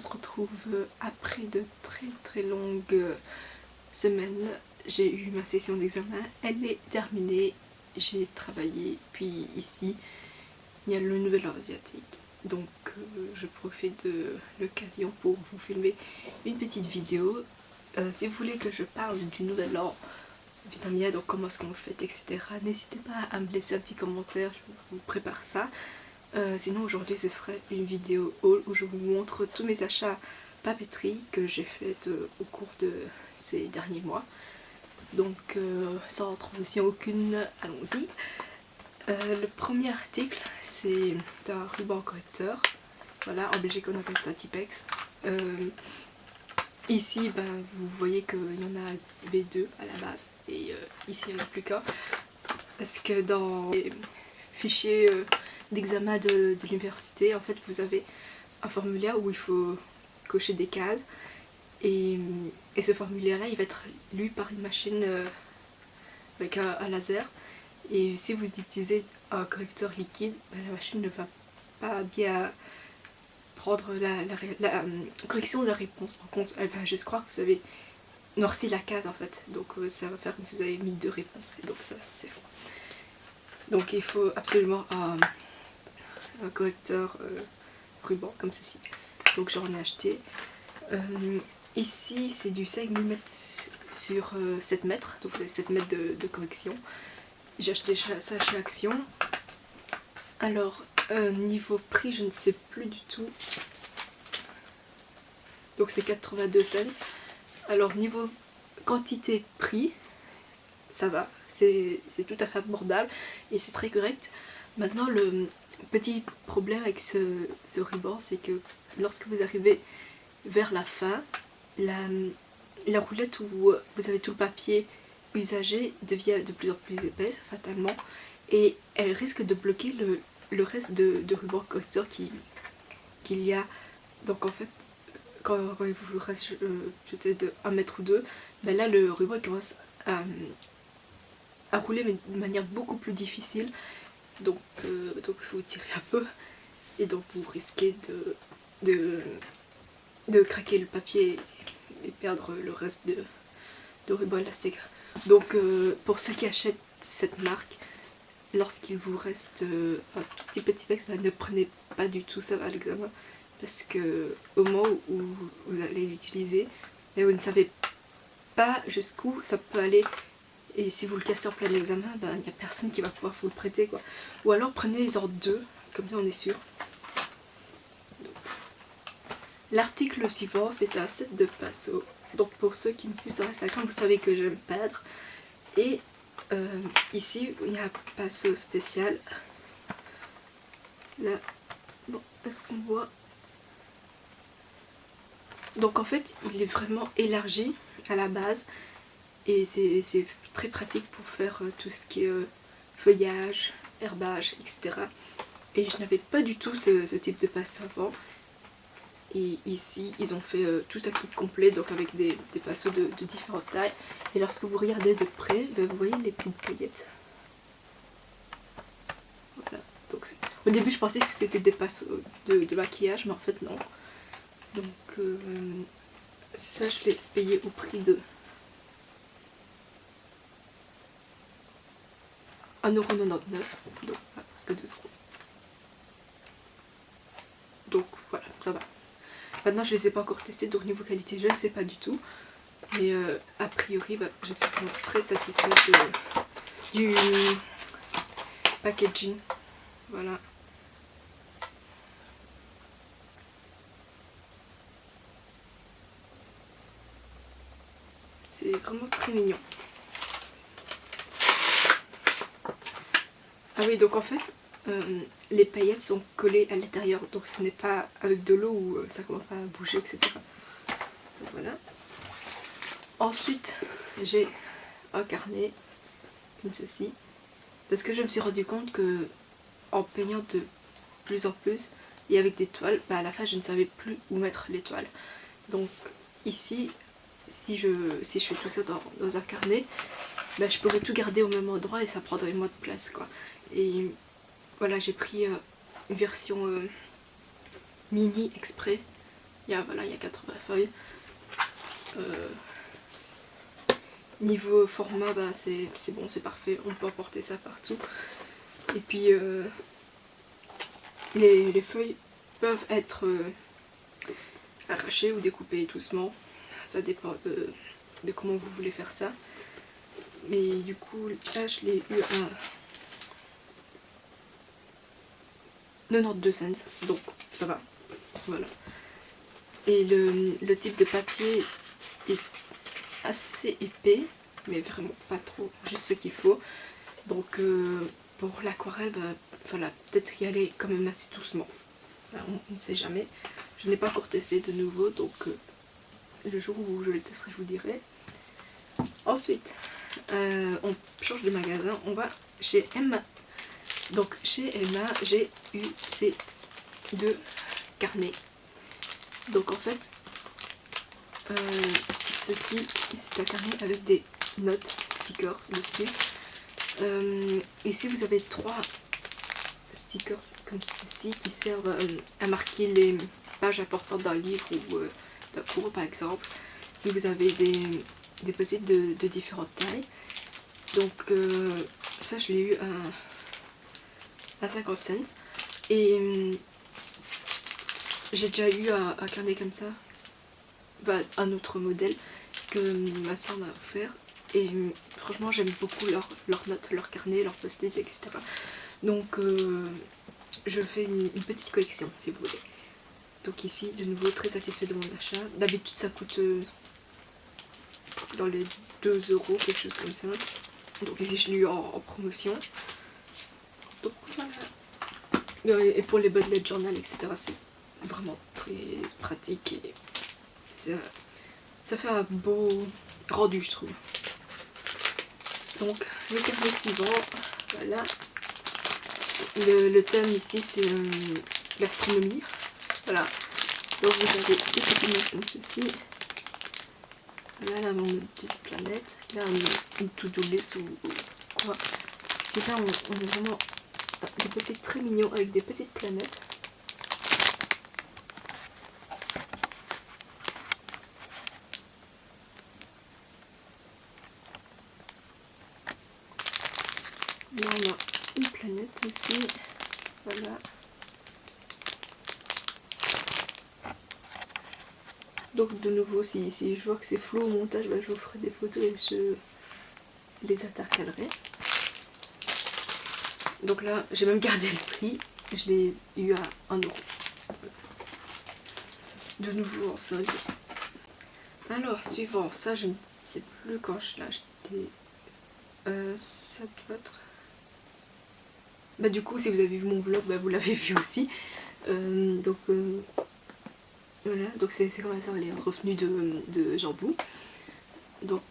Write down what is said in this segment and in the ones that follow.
se retrouve après de très longues semaines. J'ai eu ma session d'examen, elle est terminée, j'ai travaillé, puis ici il y a le nouvel an asiatique. Donc je profite de l'occasion pour vous filmer une petite vidéo. Si vous voulez que je parle du nouvel an vietnamien, donc comment est-ce qu'on le fait, etc. N'hésitez pas à me laisser un petit commentaire, je vous prépare ça. Sinon aujourd'hui ce serait une vidéo haul où je vous montre tous mes achats papeterie que j'ai fait au cours de ces derniers mois. Donc sans transition aucune, allons-y. Le premier article c'est un ruban correcteur. Voilà, en Belgique on appelle ça Tipex. Ici vous voyez qu'il y en a B2 à la base et ici il n'y en a plus qu'un. Parce que dans les fichiers d'examen de l'université, en fait vous avez un formulaire où il faut cocher des cases et ce formulaire là il va être lu par une machine avec un laser, et si vous utilisez un correcteur liquide, la machine ne va pas bien prendre la correction de la réponse en compte. Elle va juste croire que vous avez noirci la case en fait, donc ça va faire comme si vous avez mis 2 réponses, et donc ça c'est faux. Donc il faut absolument un correcteur ruban comme ceci. Donc j'en ai acheté. Ici c'est du 5 mm sur 7 mètres, donc 7 mètres de correction. J'ai acheté ça chez Action. Alors niveau prix je ne sais plus du tout. Donc c'est 82 cents. Alors niveau quantité prix, ça va, c'est tout à fait abordable et c'est très correct. Maintenant le petit problème avec ce ruban, c'est que lorsque vous arrivez vers la fin, la roulette où vous avez tout le papier usagé devient de plus en plus épaisse fatalement, et elle risque de bloquer le reste de ruban correcteur qu'il y a. Donc en fait quand il vous reste peut-être 1 mètre ou 2, ben là le ruban commence à rouler mais de manière beaucoup plus difficile, donc il faut tirer un peu et donc vous risquez de craquer le papier et perdre le reste de ruban élastique. Donc pour ceux qui achètent cette marque, lorsqu'il vous reste un tout petit Tipex, ne prenez pas du tout ça à l'examen, parce que au moment où vous allez l'utiliser, vous ne savez pas jusqu'où ça peut aller, et si vous le cassez en plein examen, il n'y a personne qui va pouvoir vous le prêter quoi. Ou alors prenez-en 2, comme ça on est sûr. L'article suivant c'est un set de pinceaux. Donc pour ceux qui me suivent sur Instagram, vous savez que j'aime peindre, et ici il y a un pinceau spécial. Là, bon, est-ce qu'on voit? Donc en fait il est vraiment élargi à la base et c'est très pratique pour faire tout ce qui est feuillage, herbage, etc. Et je n'avais pas du tout ce type de pinceau avant. Et ici ils ont fait tout un kit complet, donc avec des pinceaux de différentes tailles. Et lorsque vous regardez de près, vous voyez les petites paillettes. Voilà. Donc, au début je pensais que c'était des pinceaux de maquillage, mais en fait non. Donc ça je l'ai payé au prix de 1,99€, donc presque 2€. Donc voilà, ça va. Maintenant je les ai pas encore testés, donc niveau qualité je ne sais pas du tout. Mais a priori je suis vraiment très satisfaite du packaging. Voilà. C'est vraiment très mignon. Ah oui, donc en fait les paillettes sont collées à l'intérieur, donc ce n'est pas avec de l'eau où ça commence à bouger, etc. Donc voilà. Ensuite j'ai un carnet comme ceci, parce que je me suis rendu compte que en peignant de plus en plus et avec des toiles, à la fin je ne savais plus où mettre les toiles. Donc ici, si je fais tout ça dans un carnet, je pourrais tout garder au même endroit et ça prendrait moins de place quoi. Et voilà, j'ai pris une version mini exprès. voilà, il y a 80 feuilles. Niveau format, bah, c'est bon, c'est parfait, on peut emporter ça partout. Et puis les feuilles peuvent être arrachées ou découpées doucement, ça dépend de comment vous voulez faire ça. Mais du coup là je l'ai eu à 92 cents, donc ça va, voilà. Et le type de papier est assez épais, mais vraiment pas trop, juste ce qu'il faut. Donc pour l'aquarelle, bah, voilà, peut-être y aller quand même assez doucement. Enfin, on ne sait jamais. Je n'ai pas encore testé de nouveau, donc le jour où je le testerai, je vous dirai. Ensuite, on change de magasin, on va chez Emma. Donc chez Emma, j'ai eu ces deux carnets. Donc en fait, ceci, c'est un carnet avec des notes, stickers dessus. Ici vous avez 3 stickers comme ceci qui servent à marquer les pages importantes d'un livre ou d'un cours par exemple. Et vous avez des post-it de différentes tailles. Donc ça je l'ai eu à 50 cents. Et j'ai déjà eu un carnet comme ça, bah, un autre modèle que ma soeur m'a offert. Et franchement j'aime beaucoup leurs notes, leurs carnets, leurs post-it, etc. Donc je fais une petite collection si vous voulez. Donc ici de nouveau très satisfait de mon achat. D'habitude ça coûte dans les 2 €, quelque chose comme ça. Donc ici je l'ai eu en promotion. Donc voilà. Et pour les bullet journal, etc. c'est vraiment très pratique et ça fait un beau rendu je trouve. Donc le carnet suivant, voilà. Le thème ici c'est l'astronomie. Voilà. Donc vous avez des petites notes comme ceci. Là mon petite planète. Là une to-do list ou quoi. Et là on a vraiment des petits très mignons avec des petites planètes. Là on a une planète aussi. Voilà. Donc de nouveau si je vois que c'est flou au montage, bah, je vous ferai des photos et je les intercalerai. Donc là j'ai même gardé le prix, je l'ai eu à 1 €. De nouveau en solde. Alors suivant, ça je ne sais plus quand je l'ai acheté. Ça doit être... Bah du coup si vous avez vu mon vlog, bah, vous l'avez vu aussi. Donc voilà, donc c'est comme ça les revenus de Jambou. Donc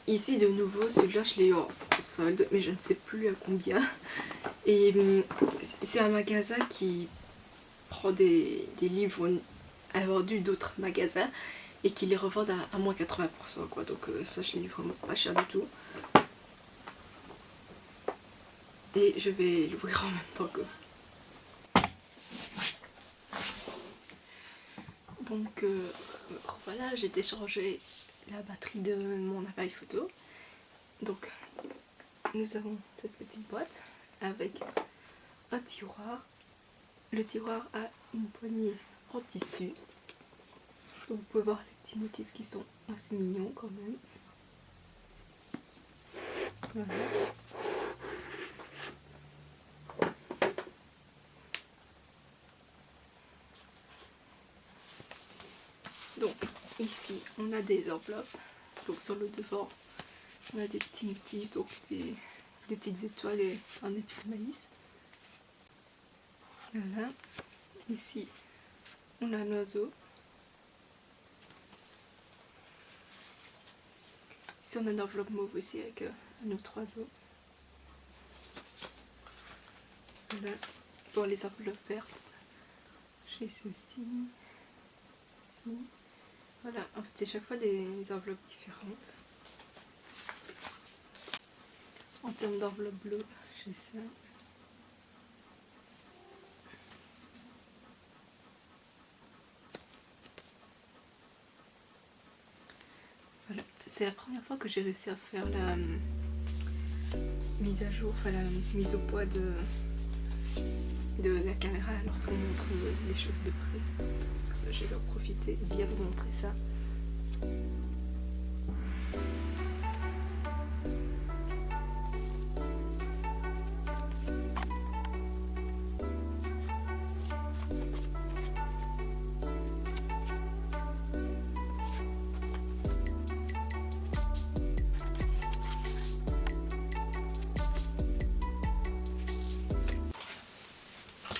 ici de nouveau, celui-là je l'ai eu en solde, mais je ne sais plus à combien. Et c'est un magasin qui prend des livres invendus d'autres magasins et qui les revendent à moins 80% quoi. Donc ça je l'ai eu vraiment pas cher du tout. Et je vais l'ouvrir en même temps que vous. Donc voilà, j'ai déchargé la batterie de mon appareil photo. Donc nous avons cette petite boîte avec un tiroir. Le tiroir a une poignée en tissu. Vous pouvez voir les petits motifs qui sont assez mignons quand même. Voilà. Donc ici on a des enveloppes. Donc sur le devant on a des petits motifs, donc des petites étoiles et un épi de maïs. Voilà. Ici on a un oiseau. Ici on a une enveloppe mauve aussi avec un autre oiseau. Voilà. Pour les enveloppes vertes, j'ai ceci. Voilà, en fait c'est chaque fois des enveloppes différentes. En termes d'enveloppe bleue, j'ai ça. c'est la première fois que j'ai réussi à faire la mise à jour, enfin la mise au poids de la caméra lorsqu'on montre les choses de près. Je vais en profiter et bien vous montrer ça.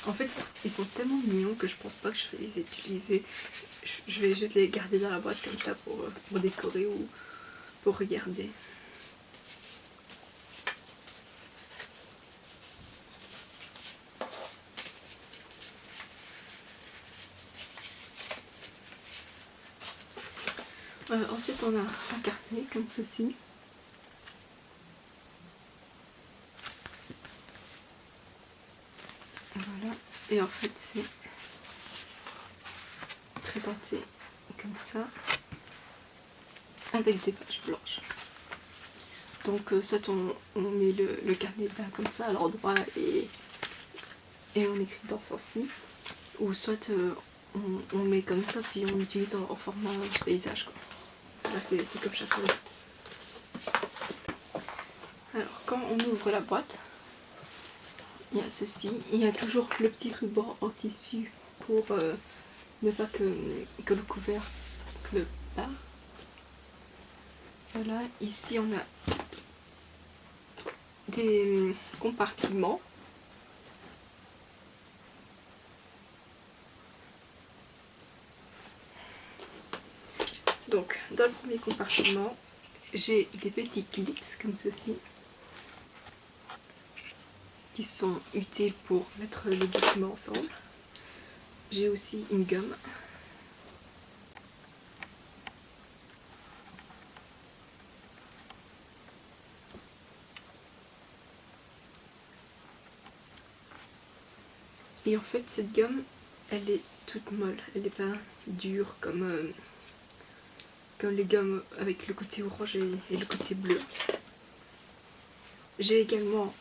En fait, ils sont tellement mignons que je pense pas que je vais les utiliser. Je vais juste les garder dans la boîte comme ça pour décorer ou pour regarder. Ensuite, on a un carnet comme ceci. Voilà. Et en fait, c'est présenté comme ça, avec des pages blanches. Donc, soit on met le carnet blanc comme ça à l'endroit et on écrit dans ce sens-ci, ou soit on met comme ça puis on utilise en format paysage, quoi. Là, c'est comme chaque fois. Alors, quand on ouvre la boîte, il y a ceci. Il y a toujours le petit ruban en tissu pour ne pas que le couvercle part. Voilà, ici on a des compartiments. Donc, dans le premier compartiment, j'ai des petits clips comme ceci, qui sont utiles pour mettre les documents ensemble. J'ai aussi une gomme. Et en fait, cette gomme, elle est toute molle, elle n'est pas dure comme les gommes avec le côté orange et le côté bleu. J'ai également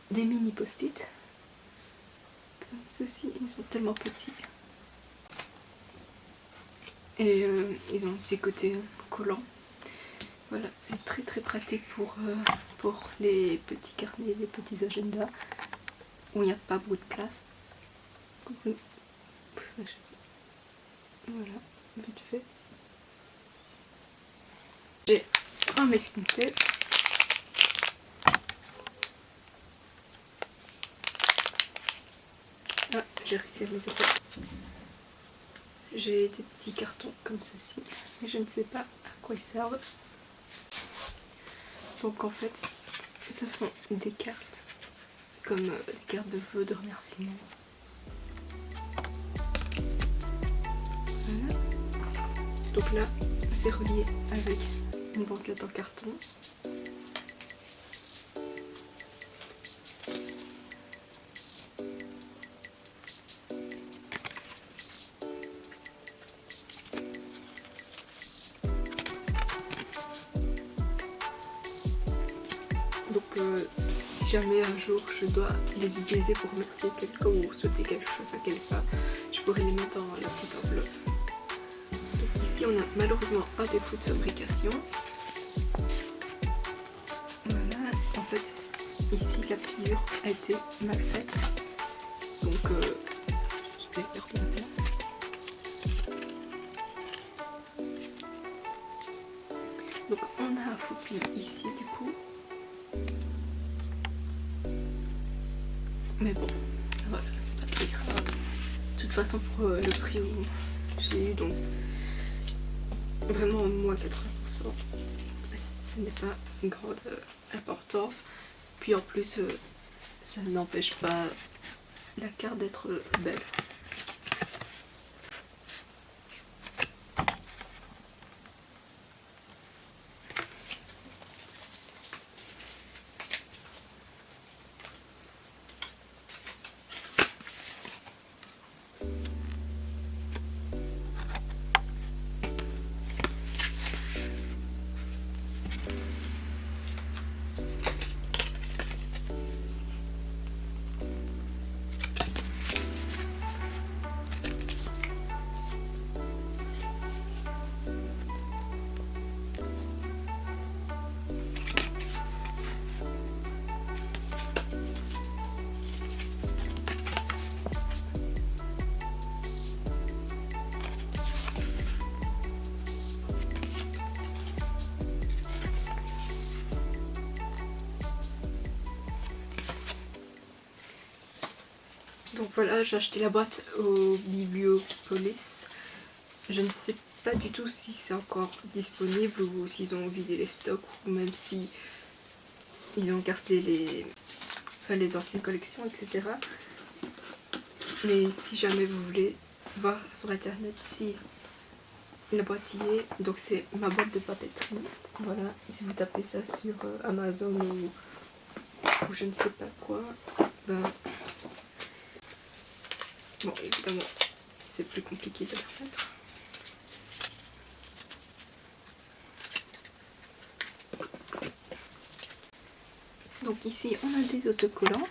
des mini post-it, comme ceci, ils sont tellement petits. Et ils ont un petit côté collant. Voilà, c'est très très pratique pour les petits carnets, les petits agendas, où il n'y a pas beaucoup de place. Voilà, vite fait. J'ai un masking tape. Ah, j'ai réussi à les ouvrir. J'ai des petits cartons comme ceci, mais je ne sais pas à quoi ils servent. Donc en fait, ce sont des cartes, comme des cartes de vœux, de remerciements. Voilà. Donc là, c'est relié avec une banquette en carton. Donc si jamais un jour je dois les utiliser pour remercier quelqu'un ou souhaiter quelque chose à quelqu'un, je pourrais les mettre dans la petite enveloppe. Donc ici on a malheureusement un défaut de fabrication. Voilà, en fait ici la pliure a été mal faite. Donc je vais faire remonter. Donc on a un faux pli ici du coup. Mais bon, voilà, c'est pas très grave. De toute façon, pour le prix où j'ai eu, donc vraiment moins 80%, ce n'est pas une grande importance. Puis en plus, ça n'empêche pas la carte d'être belle. Donc voilà, j'ai acheté la boîte au Bibliopolis. Je ne sais pas du tout si c'est encore disponible ou s'ils ont vidé les stocks ou même si ils ont gardé les anciennes collections, etc. Mais si jamais vous voulez voir sur internet si la boîte y est, donc c'est ma boîte de papeterie. Voilà, si vous tapez ça sur Amazon ou je ne sais pas quoi, ben bon, évidemment, c'est plus compliqué de le remettre. Donc ici, on a des autocollants.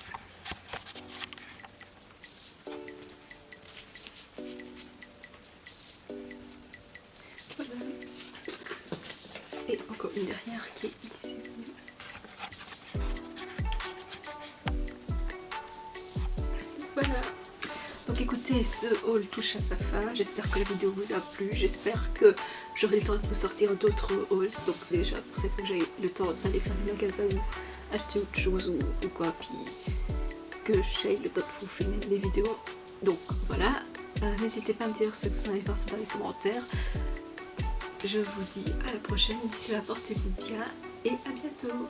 Voilà. Et encore une dernière qui est ici. Voilà. Donc écoutez, ce haul touche à sa fin, j'espère que la vidéo vous a plu, j'espère que j'aurai le temps de vous sortir d'autres hauls, donc déjà pour ça que j'ai le temps d'aller faire le magasin ou acheter autre chose ou quoi, puis que j'ai le temps de vous filmer les vidéos. Donc voilà, n'hésitez pas à me dire ce que vous en avez pensé dans les commentaires. Je vous dis à la prochaine, d'ici là portez-vous bien et à bientôt.